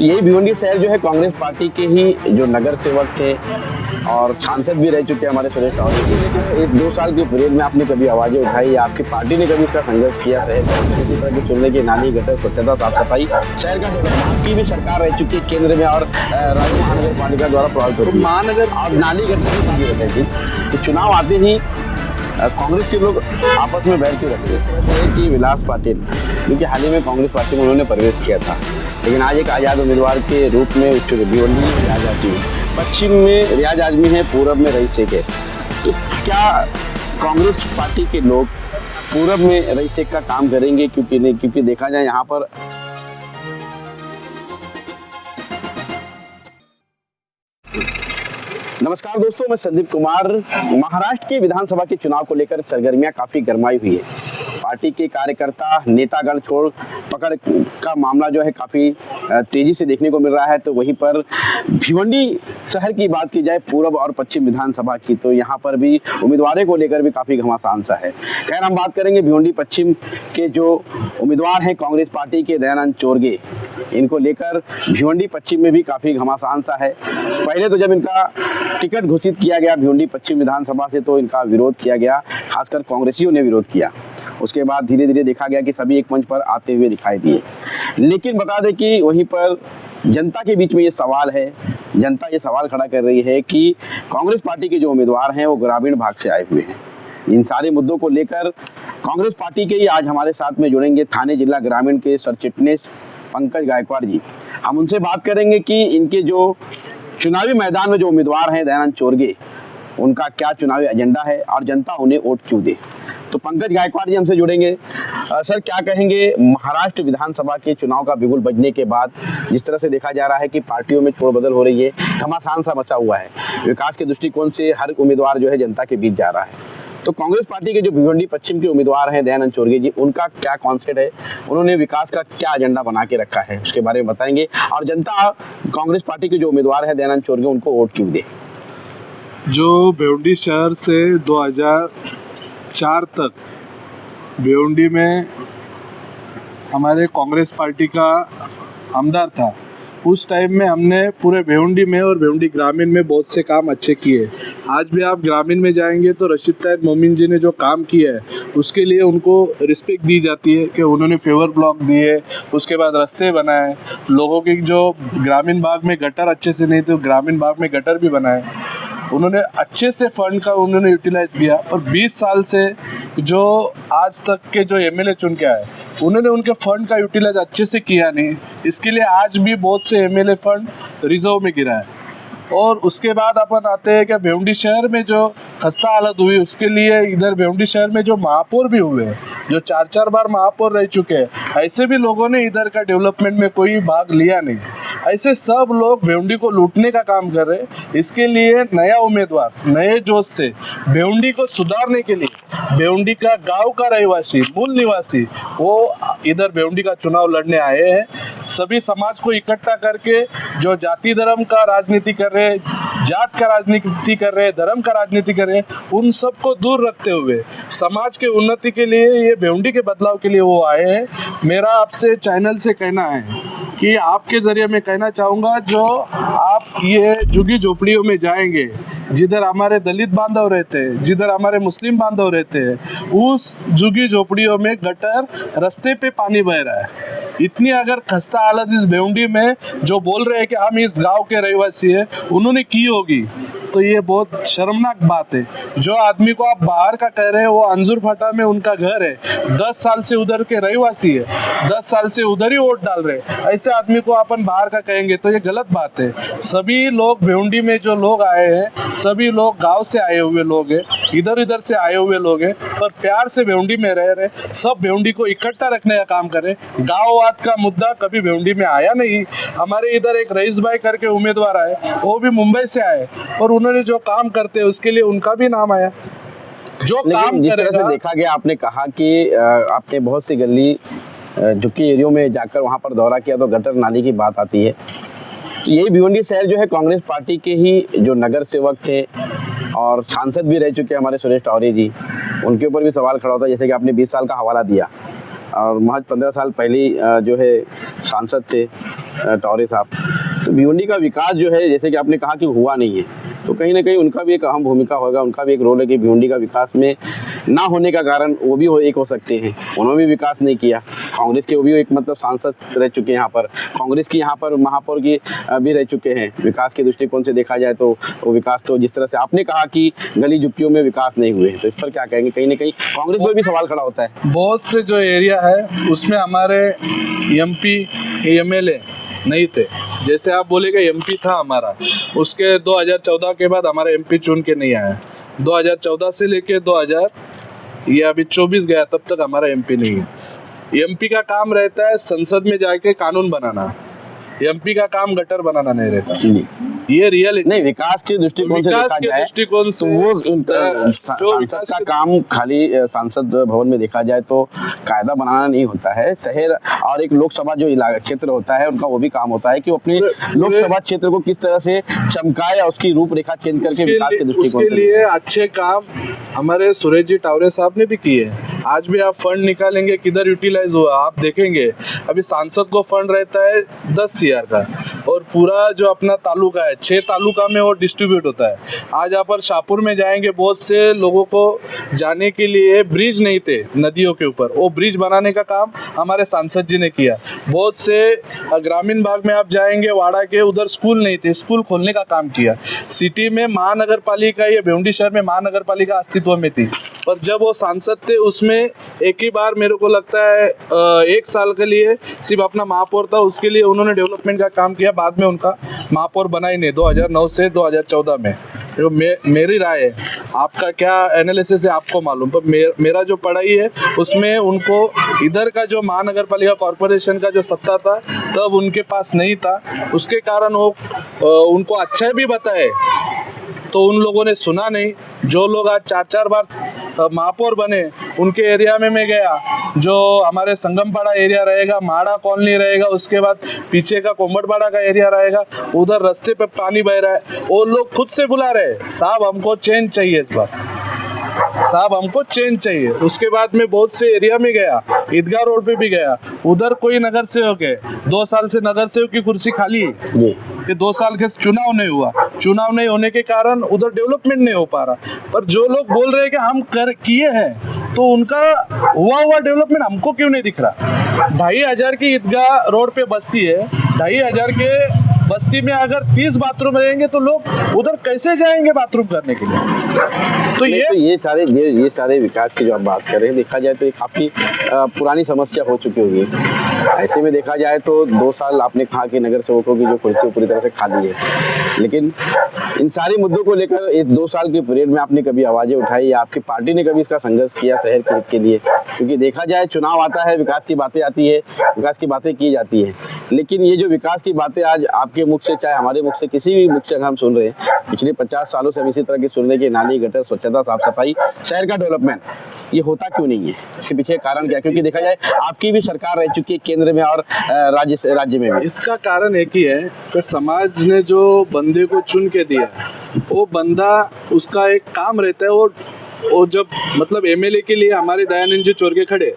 यही भिवंडी शहर जो है कांग्रेस पार्टी के ही जो नगर सेवक थे और सांसद भी रह चुके हमारे सुरेश टावरी जी। 1-2 साल के पीरियड में आपने कभी आवाजें उठाई, आपकी पार्टी ने कभी इसका संघर्ष किया है? किसी तरह की सुनने की नाली गटर स्वच्छता साफ सफाई शहर का आपकी भी सरकार रह चुकी है केंद्र में और राज्य महानगर पालिका द्वारा प्रभावित होती है महानगर और नाली गटर की तो चुनाव आते ही कांग्रेस के लोग आपस में बैठ के रखते हैं कि विलास पाटिल, क्योंकि हाल ही में कांग्रेस पार्टी में उन्होंने प्रवेश किया था, लेकिन आज एक आज़ाद उम्मीदवार के रूप में भिवंडी रियाज आजमी, पश्चिम में रियाज आजमी है, पूरब में रईस शेख है। तो क्या कांग्रेस पार्टी के लोग पूरब में रईस शेख का काम करेंगे? क्योंकि नहीं, क्योंकि देखा जाए यहाँ पर नमस्कार दोस्तों, मैं संदीप कुमार। महाराष्ट्र के विधानसभा के चुनाव को लेकर सरगर्मियां काफी गरमाई हुई है। पार्टी के कार्यकर्ता नेतागण छोड़ पकड़ का मामला जो है काफी तेजी से देखने को मिल रहा है। तो वहीं पर भिवंडी शहर की बात की जाए पूर्व और पश्चिम विधानसभा की, तो यहाँ पर भी उम्मीदवारों को लेकर भी काफी घमासान सा है। खैर, हम बात करेंगे भिवंडी पश्चिम के जो उम्मीदवार हैं कांग्रेस पार्टी के दयानंद चोरगे, इनको लेकर भिवंडी पश्चिम में भी काफी घमासान सा है। पहले तो जब इनका टिकट घोषित किया गया भिवंडी पश्चिम विधानसभा से, तो इनका विरोध किया गया, खासकर कांग्रेसियों ने विरोध किया। उसके बाद धीरे धीरे देखा गया कि सभी एक मंच पर आते हुए दिखाई दिए। लेकिन बता दें कि वहीं पर जनता के बीच में ये सवाल है, जनता ये सवाल खड़ा कर रही है कि कांग्रेस पार्टी के जो उम्मीदवार हैं वो ग्रामीण भाग से आए हुए हैं। इन सारे मुद्दों को लेकर कांग्रेस पार्टी के ही आज हमारे साथ में जुड़ेंगे थाने जिला ग्रामीण के सरचिटनीस पंकज गायकवाड़ जी। हम उनसे बात करेंगे कि इनके जो चुनावी मैदान में जो उम्मीदवार हैं दयानंद चोरगे, उनका क्या चुनावी एजेंडा है और जनता उन्हें वोट क्यों दे। तो पंकज गायकवाड़ जी हमसे जुड़ेंगे। सर, क्या कहेंगे, महाराष्ट्र विधानसभा के चुनाव का बिगुल बजने के बाद जिस तरह से देखा जा रहा है कि पार्टियों में छोड़ बदल हो रही है, घमासान सा मचा हुआ है, विकास के दृष्टिकोण से हर उम्मीदवार जो है जनता के बीच जा रहा है, तो कांग्रेस पार्टी के जो भिवंडी पश्चिम के उम्मीदवार हैं दयानंद चोरगे जी, उनका क्या कॉन्सेप्ट है, उन्होंने विकास का क्या एजेंडा बना के रखा है, उसके बारे में बताएंगे। और जनता कांग्रेस पार्टी के जो उम्मीदवार हैं दयानंद चोरगे, उनको वोट क्यों दे। जो भिवंडी शहर से 2004 तक भिवंडी में हमारे कांग्रेस पार्टी का आमदार था, उस टाइम में हमने पूरे भिवंडी में और भिवंडी ग्रामीण में बहुत से काम अच्छे किए। आज भी आप ग्रामीण में जाएंगे तो रशीद ताहिर मोमिन जी ने जो काम किया है उसके लिए उनको रिस्पेक्ट दी जाती है कि उन्होंने फेवर ब्लॉक दिए, उसके बाद रास्ते बनाए, लोगों की जो ग्रामीण भाग में गटर अच्छे से नहीं थे ग्रामीण भाग में गटर भी बनाए, उन्होंने अच्छे से फंड का उन्होंने यूटिलाइज किया। और 20 साल से जो आज तक के जो एमएलए चुन के आए उन्होंने उनके फंड का यूटिलाइज अच्छे से किया नहीं, इसके लिए आज भी बहुत से एमएलए फंड रिजर्व में गिरा है। और उसके बाद अपन आते हैं कि भिवंडी शहर में जो खस्ता हालत हुई उसके लिए इधर भिवंडी शहर में जो महापौर भी हुए हैं, जो 4-4 बार महापौर रह चुके हैं, ऐसे भी लोगों ने इधर का डेवलपमेंट में कोई भाग लिया नहीं। ऐसे सब लोग भिवंडी को लूटने का काम कर रहे हैं। इसके लिए नया उम्मीदवार नए जोश से भिवंडी को सुधारने के लिए भिवंडी का गांव का रहवासी मूल निवासी वो इधर भिवंडी का चुनाव लड़ने आए हैं। सभी समाज को इकट्ठा करके जो जाति धर्म का राजनीति कर रहे, जात का राजनीति कर रहे, धर्म का राजनीति कर रहे, उन सबको दूर रखते हुए समाज के उन्नति के लिए, ये भिवंडी के बदलाव के लिए वो आए हैं। मेरा आपसे चैनल से कहना है कि आपके जरिए मैं कहना चाहूँगा, जो आप ये झुग्गी झोपड़ियों में जाएंगे जिधर हमारे दलित बांधव रहते हैं, जिधर हमारे मुस्लिम बांधव रहते हैं, उस झुग्गी झोपड़ियों में गटर रास्ते पे पानी बह रहा है। इतनी अगर खस्ता हालत इस भिवंडी में जो बोल रहे हैं कि हम इस गांव के रहवासी हैं उन्होंने की होगी, तो ये बहुत शर्मनाक बात है। जो आदमी को आप बाहर का कह रहे हैं वो अंजुर फाटा में उनका घर है, 10 साल से उधर के रहवासी है, 10 साल से उधर ही वोट डाल रहे हैं, ऐसे आदमी को अपन बाहर का कहेंगे तो ये गलत बात है। सभी लोग भिवंडी में जो लोग आए हैं सभी लोग गांव से आए हुए लोग हैं, इधर उधर से आए हुए लोग हैं, पर प्यार से भिवंडी में रह रहे, सब भिवंडी को इकट्ठा रखने का काम करें। गाँववाद का मुद्दा कभी भिवंडी में आया नहीं। हमारे इधर एक रईस भाई करके उम्मीदवार आए, वो भी मुंबई से आए और उन्होंने जो काम करते हैं उसके लिए उनका भी नाम आया। जो काम जिस तरह से देखा गया, आपने कहा कि आपने बहुत सी गली झुग्गी एरियो में जाकर वहां पर दौरा किया तो गटर नाली की बात आती है। तो यही भिवंडी शहर जो है कांग्रेस पार्टी के ही जो नगर सेवक थे और सांसद भी रह चुके हमारे सुरेश टावरी जी, उनके ऊपर भी सवाल खड़ा होता है। जैसे कि आपने 20 साल का हवाला दिया और महज 15 साल पहले जो है सांसद थे, टौरे साहब, तो भिवंडी का विकास जो है, जैसे कि आपने कहा कि हुआ नहीं है, तो कहीं ना कहीं उनका भी एक अहम भूमिका होगा, उनका भी एक रोल है कि भिवंडी का विकास में ना होने का कारण वो भी एक हो सकते हैं, उन्होंने भी विकास नहीं किया। कांग्रेस के वो भी एक मतलब सांसद रह चुके हैं यहाँ पर, कांग्रेस की यहाँ पर महापौर की भी रह चुके हैं। विकास के दृष्टिकोण से देखा जाए तो वो विकास, तो जिस तरह से आपने कहा कि गली झुग्गियों में विकास नहीं हुए, तो इस पर क्या कहेंगे? कहीं ना कहीं कांग्रेस पर भी सवाल खड़ा होता है। बहुत से जो एरिया है उसमें हमारे एमपी एमएलए नहीं थे। जैसे आप बोलेगा एमपी था हमारा, उसके 2014 के बाद हमारा एमपी चुन के नहीं आया। 2014 से लेके 2000 ये अभी 24 गया, तब तक हमारा एमपी नहीं है। एमपी का काम रहता है संसद में जाके कानून बनाना, एमपी का काम गटर बनाना नहीं रहता। ये रियल नहीं, विकास के दृष्टिकोण से देखा जाए तो वो सांसद का काम खाली सांसद भवन में देखा जाए तो कायदा बनाना नहीं होता है। शहर और एक लोकसभा जो क्षेत्र होता है उनका वो भी काम होता है कि वो अपने लोकसभा क्षेत्र को किस तरह से चमकाए या उसकी रूपरेखा चेंज करके विकास के दृष्टिकोण के लिए अच्छे काम हमारे सुरेश जी टावरे साहब ने भी किए। आज भी आप फंड निकालेंगे किधर यूटिलाइज हुआ आप देखेंगे। अभी सांसद को फंड रहता है 10 CR का, और पूरा जो अपना तालुका है 6 तालुका में वो डिस्ट्रीब्यूट होता है। आज आप पर शाहपुर में जाएंगे, बहुत से लोगों को जाने के लिए ब्रिज नहीं थे नदियों के ऊपर, वो ब्रिज बनाने का काम हमारे सांसद जी ने किया। बहुत से ग्रामीण भाग में आप जाएंगे वाड़ा के, उधर स्कूल नहीं थे, स्कूल खोलने का काम किया। सिटी में महानगर पालिका, ये भिवंडी शहर में महानगर पालिका अस्तित्व में थी, पर जब वो सांसद थे उसमें एक ही बार मेरे को लगता है 1 साल के लिए सिर्फ अपना महापौर था, उसके लिए उन्होंने डेवलपमेंट का काम किया। बाद में उनका महापौर बना ही नहीं 2009 से 2014 में। जो मेरी राय है, आपका क्या एनालिसिस है आपको मालूम, पर मेरा जो पढ़ाई है उसमें उनको इधर का जो महानगर पालिका कॉरपोरेशन का जो सत्ता था तब उनके पास नहीं था, उसके कारण वो उनको अच्छा भी बताए तो उन लोगों ने सुना नहीं। जो लोग आज 4-4 बार महापौर बने उनके एरिया में मैं गया, जो हमारे संगमपाड़ा एरिया रहेगा, माड़ा कॉलोनी रहेगा, उसके बाद पीछे का कोम्बड़पाड़ा का एरिया रहेगा, उधर रास्ते पे पानी बह रहा है, वो लोग खुद से बुला रहे साहब हमको चेंज चाहिए इस बार, साहब हमको चेंज चाहिए। उसके बाद में बहुत से एरिया में गया, ईदगाह रोड पे भी गया, उधर कोई नगर सेवक है 2 साल से नगर सेवक की कुर्सी खाली है कि 2 साल के चुनाव नहीं हुआ। चुनाव नहीं होने के कारण उधर डेवलपमेंट नहीं हो पा रहा। पर जो लोग बोल रहे हैं कि हम कर किए हैं, तो उनका हुआ डेवलपमेंट हमको क्यों नहीं दिख रहा? 2500 की ईदगाह रोड पे बस्ती है, 2500 के बस्ती में अगर 30 बाथरूम रहेंगे तो लोग उधर कैसे जाएंगे बाथरूम करने के लिए? तो ये सारे विकास की जो आप बात कर रहे हैं, देखा जाए तो ये काफी पुरानी समस्या हो चुकी होगी। ऐसे में देखा जाए तो 2 साल आपने कहा कि नगर सेवकों की जो कुर्सी पूरी तरह से खाली है, लेकिन इन सारे मुद्दों को लेकर इस 2 साल के पीरियड में आपने कभी आवाजें उठाई या आपकी पार्टी ने कभी इसका संघर्ष किया शहर के हित के लिए? क्योंकि देखा जाए चुनाव आता है, विकास की बातें आती है, विकास की बातें की जाती है, लेकिन ये जो विकास की बातें आज आपके मुख से, चाहे हमारे मुख से, किसी भी मुख से अगर हम सुन रहे हैं, पिछले 50 सालों से हम इसी तरह की सुन रहे हैं कि नाली, गटर, स्वच्छता, साफ सफाई, शहर का डेवलपमेंट, ये होता क्यों नहीं है? इसके पीछे कारण क्या? क्योंकि देखा जाए आपकी भी सरकार रह चुकी है केंद्र में और राज्य में भी। इसका कारण एक ही है कि समाज ने जो बंदे को चुन के दिया, वो बंदा, उसका एक काम रहता है, वो जब मतलब एमएलए के लिए हमारे दयानंद जी चोरगे खड़े,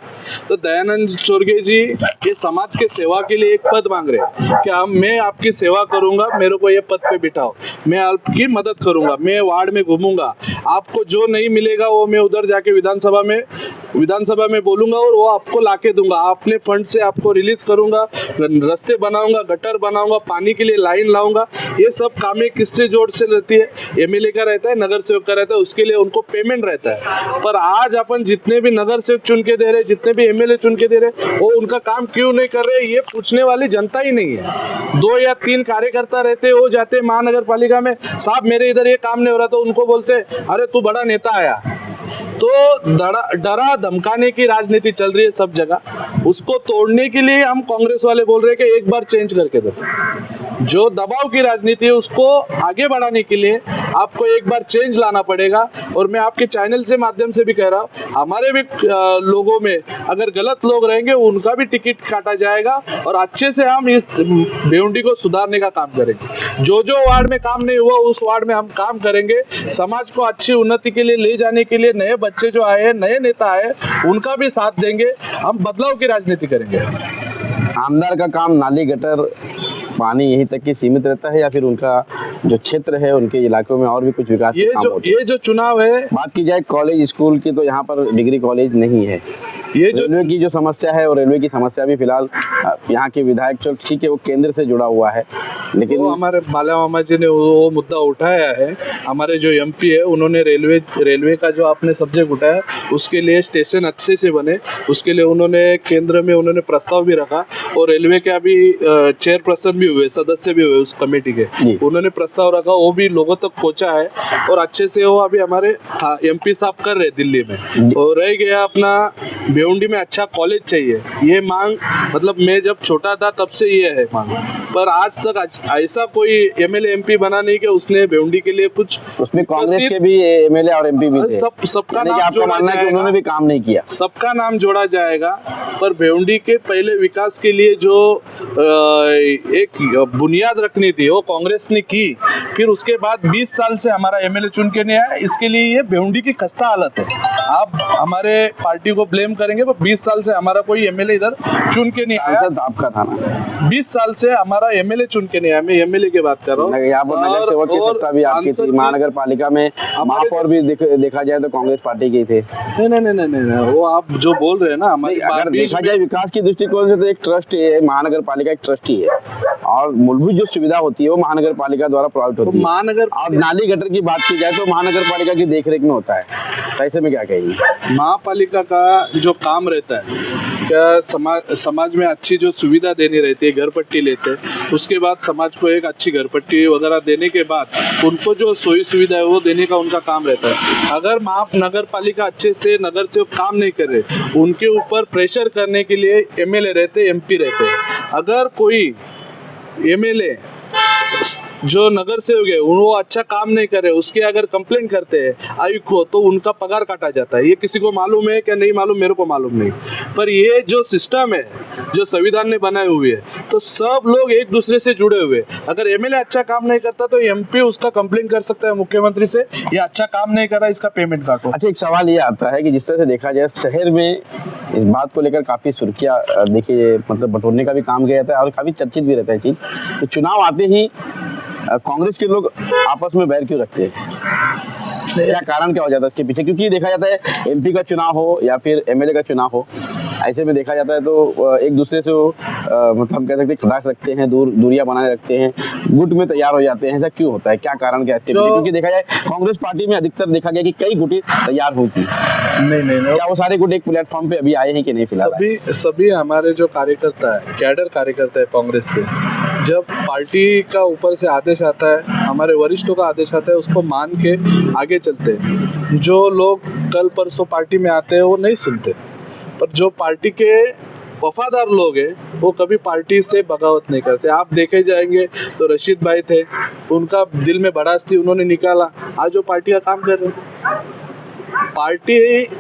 तो दयानंद चोरगे जी ये समाज के सेवा के लिए एक पद मांग रहे हैं कि मैं आपकी सेवा करूंगा, मेरे को ये पद पे बिठाओ, मैं आपकी मदद करूंगा, मैं वार्ड में घूमूंगा, आपको जो नहीं मिलेगा वो मैं उधर जाके विधानसभा में बोलूंगा और वो आपको लाके दूंगा, अपने फंड से आपको रिलीज करूंगा, रास्ते बनाऊंगा, गटर बनाऊंगा, पानी के लिए लाइन लाऊंगा। ये सब कामें किससे जोड़ से रहती है? एमएलए का रहता है, नगर सेवक का रहता है, उसके लिए उनको पेमेंट रहता है। पर आज अपन जितने भी नगर सेवक चुन के दे रहे, जितने भी एमएलए चुन के दे रहे, वो उनका काम क्यों नहीं कर रहे, ये पूछने वाली जनता ही नहीं है। 2 या 3 कार्यकर्ता रहते, वो जाते महानगर पालिका में, साहब मेरे इधर ये काम नहीं हो रहा, तो उनको बोलते अरे तू बड़ा नेता आया। तो डरा धमकाने की राजनीति चल रही है सब जगह। उसको तोड़ने के लिए हम कांग्रेस वाले बोल रहे हैं कि एक बार चेंज करके दो। जो दबाव की राजनीति है उसको आगे बढ़ाने के लिए आपको एक बार चेंज लाना पड़ेगा। और मैं आपके चैनल से माध्यम से भी कह रहा हूँ, हमारे भी लोगों में अगर गलत लोग रहेंगे उनका भी टिकट काटा जाएगा और अच्छे से हम इस भिवंडी को सुधारने का काम करेंगे। जो वार्ड में काम नहीं हुआ उस वार्ड में हम काम करेंगे। समाज को अच्छी उन्नति के लिए ले जाने के लिए नए बच्चे जो आए हैं, नए नेता आए, उनका भी साथ देंगे। हम बदलाव की राजनीति करेंगे। आमदार का काम नाली, गटर, पानी यहीं तक ही सीमित रहता है या फिर उनका जो क्षेत्र है उनके इलाकों में और भी कुछ विकास के काम होते हैं? ये जो चुनाव है, बात की जाए कॉलेज स्कूल की तो यहाँ पर डिग्री कॉलेज नहीं है। ये जो रेलवे की जो समस्या है और रेलवे की समस्या भी फिलहाल यहाँ के विधायक चलो ठीक है वो केंद्र से जुड़ा हुआ है, लेकिन वो हमारे बाला मामा जी ने वो मुद्दा उठाया है। हमारे जो एमपी है उन्होंने रेलवे का जो आपने सब्जेक्ट उठाया उसके लिए स्टेशन अच्छे से बने, उसके लिए उन्होंने केंद्र में उन्होंने प्रस्ताव भी रखा और रेलवे के अभी चेयरपर्सन भी हुए, सदस्य भी हुए उस कमेटी के, उन्होंने प्रस्ताव रखा, वो भी लोगों तक पहुंचा है और अच्छे से वो अभी हमारे एमपी साहब कर रहे दिल्ली में। और रह गया अपना भिवंडी में अच्छा कॉलेज चाहिए, ये मांग मतलब मैं जब छोटा था तब से ये है मांग, पर आज तक ऐसा कोई एमएलए एमपी बना नहीं कि उसने भिवंडी के लिए कुछ, उसमें कांग्रेस के भी एमएलए और एमपी भी थे, सबका यानी कि नाम आपका जोड़ा मानना है कि जाएगा, उन्होंने भी काम नहीं किया, सबका नाम जोड़ा जाएगा। पर भिवंडी के पहले विकास के लिए जो एक बुनियाद रखनी थी वो कांग्रेस ने की, फिर उसके बाद 20 साल से हमारा एमएलए चुन के नहीं आया, इसके लिए ये भिवंडी की खस्ता हालत है। आप हमारे पार्टी को ब्लेम करेंगे पर 20 साल से हमारा कोई एमएलए इधर चुन के नहीं आया, सांसद आपका था ना, 20 साल से हमारा एमएलए चुन के नहीं आया, मैं एमएलए की बात कर रहा हूँ। यहाँ पर नगर सेवक की सत्ता भी आपकी थी, महानगर पालिका में महापौर भी देखा जाए तो कांग्रेस पार्टी के थे। नहीं, वो आप जो बोल रहे हैं ना, हमारी अगर देखा जाए विकास की दृष्टिकोण से तो एक ट्रस्ट है, महानगर पालिका एक ट्रस्ट ही है और मूलभूत जो सुविधा होती है वो महानगर पालिका द्वारा प्रोवाइड होती है। महानगर और नाली गटर की बात की जाए तो महानगर पालिका की देखरेख में होता है, तो ऐसे में क्या कहेंगे? महापालिका का जो काम रहता है क्या समाज में अच्छी जो सुविधा देनी रहती है, घर पट्टी लेते हैं, उसके बाद समाज को एक अच्छी घर पट्टी वगैरह देने के बाद उनको जो सोई सुविधा है वो देने का उनका काम रहता है। अगर नगर पालिका अच्छे से नगर से काम नहीं कर रहे, उनके ऊपर प्रेशर करने के लिए एमएलए रहते, एमपी रहते। अगर कोई एमएलए जो नगर सेवक है वो अच्छा काम नहीं करे, उसके अगर कंप्लेंट करते हैं आयुक्त को तो उनका पगार काटा जाता है। ये किसी को मालूम है क्या? नहीं मालूम, मेरे को मालूम नहीं। पर ये जो सिस्टम है जो संविधान ने बनाए हुए है तो सब लोग एक दूसरे से जुड़े हुए। अगर एमएलए अच्छा काम नहीं करता तो एमपी उसका कंप्लेंट कर सकता है मुख्यमंत्री से, ये अच्छा काम नहीं कर रहा, इसका पेमेंट काटो। अच्छा, एक सवाल ये आता है कि जिस तरह से देखा जाए शहर में इस बात को लेकर काफी सुर्खियां देखिए मतलब बटोरने का भी काम किया जाता है और काफी चर्चित भी रहता है चीज। तो चुनाव आते ही कांग्रेस के लोग आपस में बैर क्यों रखते हैं? क्या कारण क्या हो जाता है इसके पीछे? क्योंकि देखा जाता है एमपी का चुनाव हो या फिर एमएलए का चुनाव हो, ऐसे में देखा जाता है तो एक दूसरे से वो मतलब कह सकते हैं खटास रखते हैं, दूरियां बनाने रखते हैं, गुट में तैयार हो जाते हैं। ऐसा क्यों होता है? क्या कारण क्या है इसके पीछे? क्योंकि देखा जाए कांग्रेस पार्टी में अधिकतर देखा गया कि कई गुटें तैयार होती हैं। नहीं, क्या वो सारे गुट एक प्लेटफॉर्म पे अभी आए हैं कि नहीं? फिलहाल सभी हमारे जो कार्यकर्ता है, कैडर कार्यकर्ता है कांग्रेस के, जब पार्टी का ऊपर से आदेश आता है, हमारे वरिष्ठों का आदेश आता है, उसको मान के आगे चलते हैं। जो लोग कल परसों पार्टी में आते हैं वो नहीं सुनते, पर जो पार्टी के वफादार लोग हैं वो कभी पार्टी से बगावत नहीं करते। आप देखे जाएंगे तो रशीद भाई थे, उनका दिल में भड़ास थी, उन्होंने निकाला, आज वो पार्टी का काम कर रहे हैं। पार्टी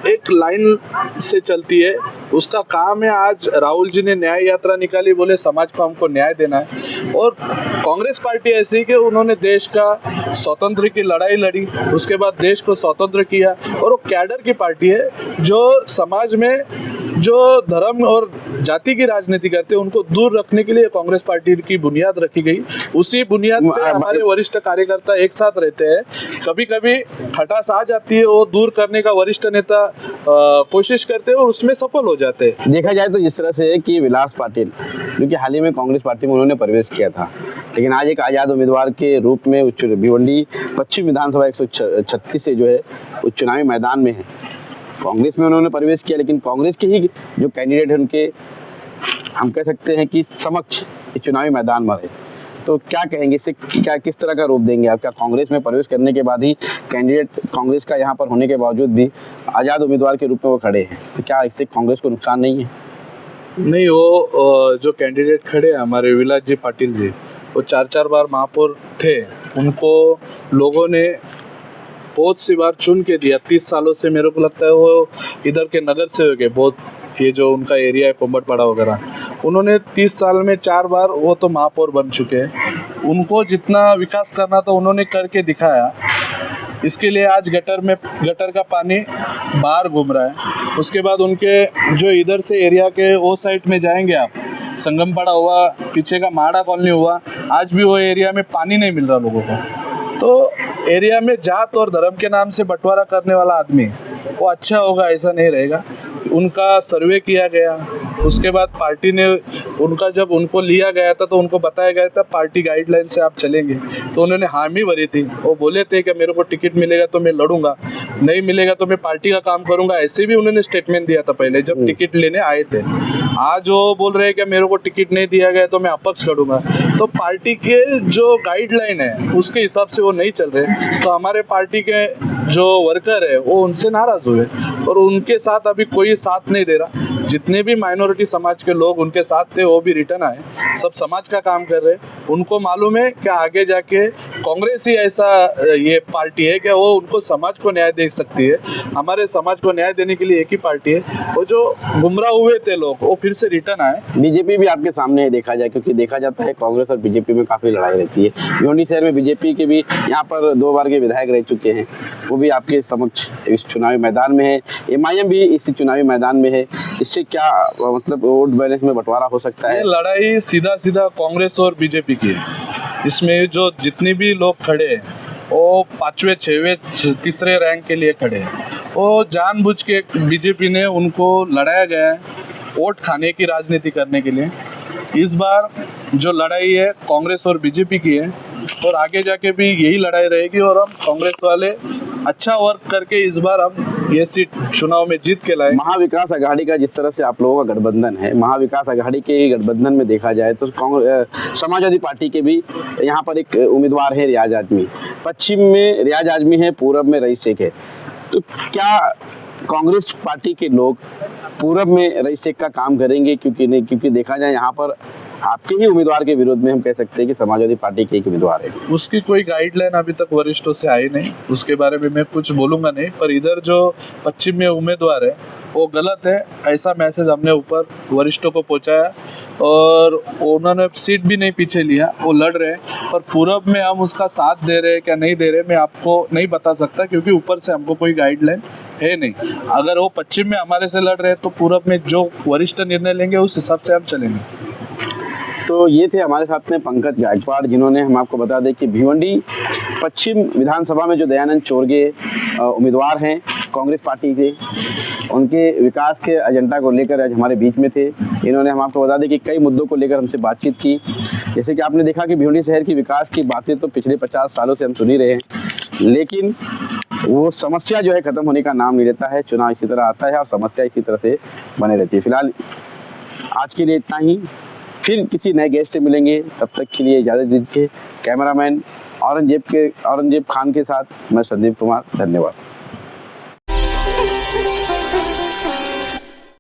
एक लाइन से चलती है, उसका काम है। आज राहुल जी ने न्याय यात्रा निकाली, बोले समाज को हमको न्याय देना है। और कांग्रेस पार्टी ऐसी कि उन्होंने देश का स्वतंत्र की लड़ाई लड़ी, उसके बाद देश को स्वतंत्र किया, और वो कैडर की पार्टी है जो समाज में जो धर्म और जाति की राजनीति करते हैं उनको दूर रखने के लिए कांग्रेस पार्टी की बुनियाद रखी गई। उसी बुनियाद पे हमारे वरिष्ठ कार्यकर्ता एक साथ रहते हैं। कभी कभी खटास आ जाती है, वो दूर करने का वरिष्ठ नेता कोशिश करते हैं और उसमें सफल हो जाते हैं। देखा जाए तो जिस तरह से कि विलास पाटिल जो कि हाल ही में कांग्रेस पार्टी में उन्होंने प्रवेश किया था, लेकिन आज एक आज़ाद उम्मीदवार के रूप में भिवंडी पश्चिम विधानसभा 136 से जो है उस चुनावी मैदान में है। कांग्रेस में उन्होंने प्रवेश किया, लेकिन कांग्रेस के ही जो कैंडिडेट हैं उनके हम कह सकते हैं कि समक्ष इस चुनावी मैदान में रहे। तो क्या कहेंगे इससे, क्या किस तरह का रूप देंगे आप? क्या कांग्रेस में प्रवेश करने के बाद ही कैंडिडेट कांग्रेस का यहाँ पर होने के बावजूद भी आज़ाद उम्मीदवार के रूप में वो खड़े हैं, तो क्या इससे कांग्रेस को नुकसान नहीं है? नहीं, वो जो कैंडिडेट खड़े हैं हमारे विलास जी पाटिल जी, वो 4 बार महापौर थे, उनको लोगों ने बहुत सी बार चुन के दिया। 30 सालों से मेरे को लगता है वो इधर के नगर सेवक है, बहुत ये जो उनका एरिया है कोम्बटपाड़ा वगैरह, उन्होंने 30 साल में 4 बार वो तो महापौर बन चुके हैं। उनको जितना विकास करना था उन्होंने करके दिखाया। इसके लिए आज गटर का पानी बाहर घूम रहा है। उसके बाद उनके जो इधर से एरिया के वो साइड में जाएंगे आप, संगमपाड़ा हुआ, पीछे का माड़ा कॉलोनी हुआ, आज भी वो एरिया में पानी नहीं मिल रहा लोगों को। तो एरिया में जात और धर्म के नाम से बंटवारा करने वाला आदमी वो अच्छा होगा ऐसा नहीं रहेगा। उनका सर्वे किया गया, उसके बाद पार्टी ने उनका जब उनको लिया गया था तो उनको बताया गया था पार्टी गाइडलाइन से आप चलेंगे, तो उन्होंने हामी भरी थी। वो बोले थे कि मेरे को टिकट मिलेगा तो मैं लड़ूंगा, नहीं मिलेगा तो मैं पार्टी का काम करूंगा, ऐसे भी उन्होंने स्टेटमेंट दिया था पहले जब टिकट लेने आए थे। आज वो बोल रहे हैं कि मेरे को टिकट नहीं दिया गया तो मैं अपक्ष लड़ूंगा। तो पार्टी के जो गाइडलाइन है उसके हिसाब से वो नहीं चल रहे, तो हमारे पार्टी के जो वर्कर है वो उनसे नाराज हुए और उनके साथ अभी कोई साथ नहीं दे रहा। जितने भी माइनॉरिटी समाज के लोग उनके साथ थे वो भी रिटर्न आए, सब समाज का काम कर रहे। उनको मालूम है कि आगे जाके कांग्रेस ही ऐसा ये पार्टी है कि वो उनको समाज को न्याय दे सकती है। हमारे समाज को न्याय देने के लिए एक ही पार्टी है। वो जो गुमराह हुए थे लोग वो फिर से रिटर्न आए। बीजेपी भी आपके सामने देखा जाए, क्योंकि देखा जाता है कांग्रेस और बीजेपी में काफी लड़ाई रहती है। भिवंडी शहर में बीजेपी के भी यहाँ पर 2 बार के विधायक रह चुके हैं, वो भी आपके समक्ष इस चुनावी मैदान में है। MIM भी इस चुनावी मैदान में है। इससे क्या मतलब वोट बैलेंस में बंटवारा हो सकता है? ये लड़ाई सीधा सीधा कांग्रेस और बीजेपी की है। इसमें जो जितने भी लोग खड़े हैं वो 5वें 6वें तीसरे रैंक के लिए खड़े हैं। वो जानबूझ के बीजेपी ने उनको लड़ाया गया है वोट खाने की राजनीति करने के लिए। इस बार जो लड़ाई है कांग्रेस और बीजेपी की है और आगे जाके भी यही लड़ाई रहेगी और हम कांग्रेस वाले अच्छा वर्क करके इस बार हम ये सीट चुनाव में जीत के लाए। महाविकास आघाड़ी का जिस तरह से आप लोगों का गठबंधन है, महाविकास आघाड़ी के गठबंधन में देखा जाए तो समाजवादी पार्टी के भी यहाँ पर एक उम्मीदवार है रियाज आजमी। पश्चिम में रियाज आजमी है, पूरब में रईस शेख है। तो क्या कांग्रेस पार्टी के लोग पूरब में रईस शेख का काम करेंगे? क्योंकि देखा जाए यहाँ पर आपके ही उम्मीदवार के विरोध में हम कह सकते हैं कि समाजवादी पार्टी के एक उम्मीदवार है। उसकी कोई गाइडलाइन अभी तक वरिष्ठों से आई नहीं, उसके बारे में मैं कुछ बोलूँगा नहीं। पर इधर जो पश्चिम में उम्मीदवार है वो गलत है, ऐसा मैसेज हमने ऊपर वरिष्ठों को पहुँचाया और उन्होंने सीट भी नहीं पीछे लिया, वो लड़ रहे हैं। और पूरब में हम उसका साथ दे रहे हैं क्या नहीं दे रहे मैं आपको नहीं बता सकता, क्योंकि ऊपर से हमको कोई गाइडलाइन है नहीं। अगर वो पश्चिम में हमारे से लड़ रहे हैं तो पूरब में जो वरिष्ठ निर्णय लेंगे उस हिसाब से हम चलेंगे। तो ये थे हमारे साथ में पंकज गायकवाड़, जिन्होंने हम आपको बता दें कि भिवंडी पश्चिम विधानसभा में जो दयानंद चोरगे उम्मीदवार हैं कांग्रेस पार्टी से, उनके विकास के एजेंडा को लेकर आज हमारे बीच में थे। इन्होंने हम आपको बता दें कि कई मुद्दों को लेकर हमसे बातचीत की। जैसे कि आपने देखा कि भिवंडी शहर की विकास की बातें तो पिछले 50 सालों से हम सुन ही रहे हैं, लेकिन वो समस्या जो है ख़त्म होने का नाम नहीं लेता है। चुनाव इसी तरह आता है और समस्या इसी तरह से बने रहती है। फिलहाल आज के लिए इतना ही, फिर किसी नए गेस्ट से मिलेंगे, तब तक के लिए इजाज़त दीजिए। कैमरामैन औरंगजेब खान के साथ मैं संदीप कुमार, धन्यवाद।